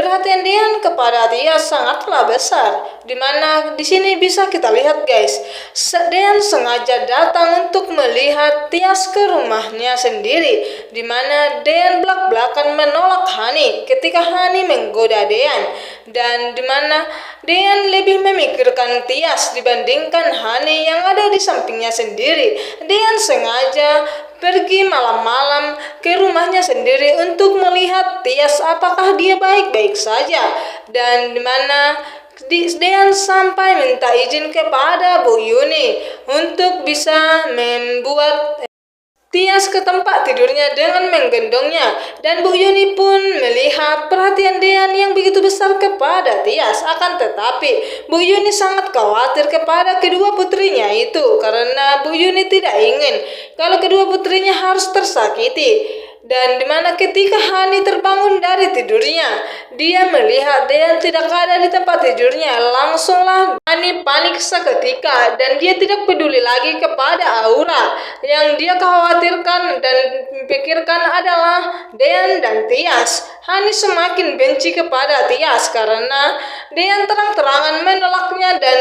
perhatian Dean kepada Tias sangatlah besar, di mana di sini bisa kita lihat guys, Dean sengaja datang untuk melihat Tias ke rumahnya sendiri, di mana Dean belak-belakan menolak Hani ketika Hani menggoda Dean, dan di mana Dean lebih memikirkan Tias dibandingkan Hani yang ada di sampingnya sendiri. Dean sengaja pergi malam-malam ke rumahnya sendiri untuk melihat Tias apakah dia baik-baik saja, dan dimana Dean sampai minta izin kepada Bu Yuni untuk bisa membuat Tias ke tempat tidurnya dengan menggendongnya, dan Bu Yuni pun melihat perhatian Dean yang begitu besar kepada Tias. Akan tetapi Bu Yuni sangat khawatir kepada kedua putrinya itu, karena Bu Yuni tidak ingin kalau kedua putrinya harus tersakiti. Dan dimana ketika Hani terbangun dari tidurnya, dia melihat Dean tidak ada di tempat tidurnya. Langsunglah Hani panik seketika, dan dia tidak peduli lagi kepada Aura. Yang dia khawatirkan dan pikirkan adalah Dean dan Tias. Hani semakin benci kepada Tias karena Dean terang-terangan menolaknya, dan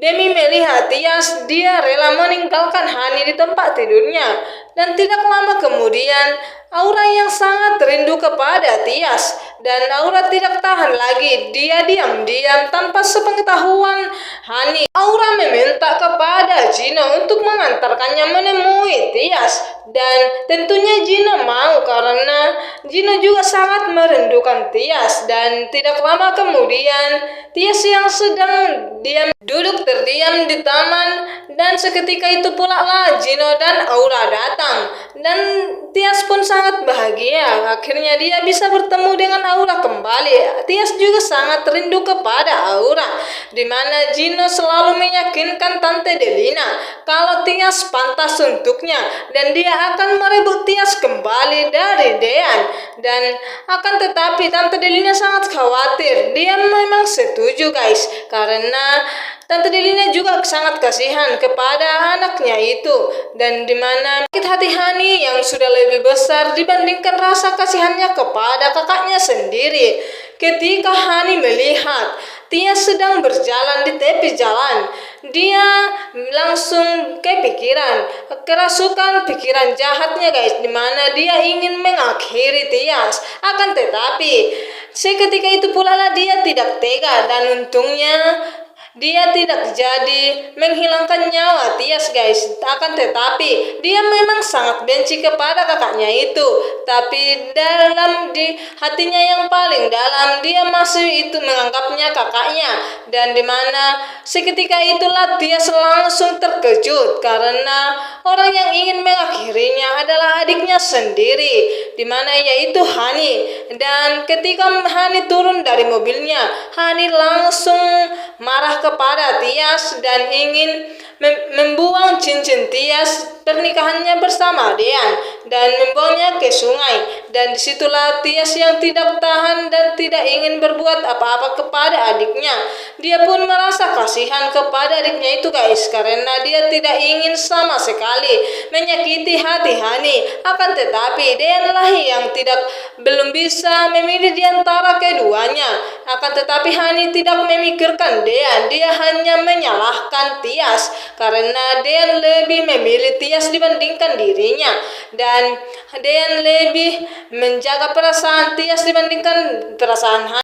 demi melihat Tias, dia rela meninggalkan Hani di tempat tidurnya. Dan tidak lama kemudian, Aura yang sangat rindu kepada Tias, dan Aura tidak tahan lagi. Dia diam-diam tanpa sepengetahuan Hani, Aura meminta kepada Gino untuk mengantarkannya menemui Tias, dan tentunya Gino mau karena Gino juga sangat merindukan Tias. Dan tidak lama kemudian, Tias yang sedang duduk terdiam di taman, dan seketika itu pula lah Gino dan Aura datang, dan Tias pun sangat bahagia. Akhirnya dia bisa bertemu dengan Aura kembali. Tias juga sangat rindu kepada Aura, di mana Gino selalu meyakinkan Tante Delina kalau Tias pantas untuknya, dan dia akan merebut Tias kembali dari Dean. Dan akan tetapi Tante Delina sangat khawatir. Dia memang setuju guys, karena Tante Delina juga sangat kasihan kepada anaknya itu, dan dimana sakit hati Hani yang sudah lebih besar dibandingkan rasa kasihannya kepada kakaknya sendiri. Ketika Hani melihat Tias sedang berjalan di tepi jalan, dia langsung kepikiran, kerasukan pikiran jahatnya guys, dimana dia ingin mengakhiri Tias. Akan tetapi seketika itu pula lah dia tidak tega, dan untungnya dia tidak jadi menghilangkan nyawa Tias guys. Akan tetapi dia memang sangat benci kepada kakaknya itu, tapi dalam di hatinya yang paling dalam dia masih itu menganggapnya kakaknya. Dan dimana seketika itulah Tias langsung terkejut karena orang yang ingin mengakhirinya adalah adiknya sendiri, dimana yaitu Hani. Dan ketika Hani turun dari mobilnya, Hani langsung marah kepada Tias dan ingin membuang cincin Tias pernikahannya bersama Dean dan membuangnya ke sungai. Dan disitulah Tias yang tidak tahan dan tidak ingin berbuat apa-apa kepada adiknya. Dia pun merasa kasihan kepada adiknya itu guys, karena dia tidak ingin sama sekali menyakiti hati Hani. Akan tetapi Dean lah yang belum bisa memilih di antara keduanya. Akan tetapi Hani tidak memikirkan Dean, dia hanya menyalahkan Tias karena Dean lebih memilih Tias dibandingkan dirinya, dan Dean lebih menjaga perasaan Tias dibandingkan perasaan Hani.